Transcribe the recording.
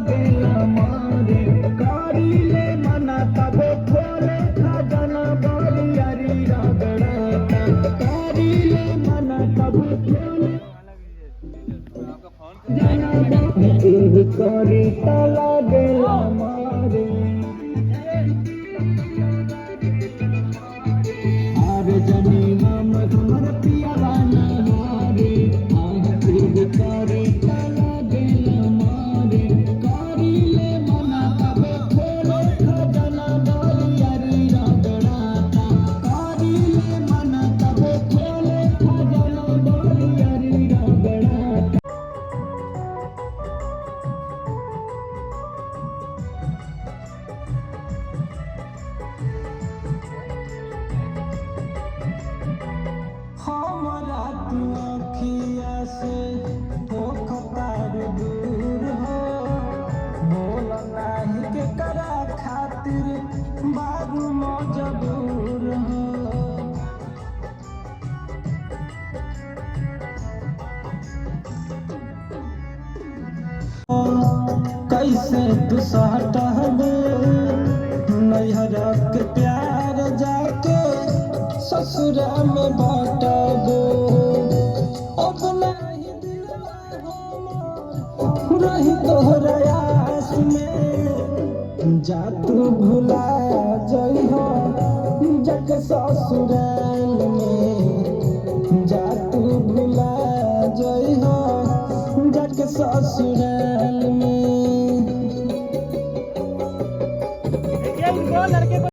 गेला मारे कारिले मना तब खोले खजाना बारियारी रगड़ाता कारिले मना तब खोले करी तला गेला मारे आरे जनी नाम हमर पिया बाना हारे करी तला गेला मारे कारिले मना तब खोले खजाना बारियारी रगड़ाता कारिले मना तब खोले खजाना बारियारी रगड़ाता हमरा तू अखिया से होखतार दूर हो बोल नाही के करा खातिर बारू मजबूर हो कैसे तू सहटबे नैहरा के प्यार जाके ससुरा में बाटबो अब नहीं दिलवा हमर रही तोहरा आस में जा तू भुला जइहो जग ससुराल में जा तू भुला जइहो जग ससुराल में लड़के को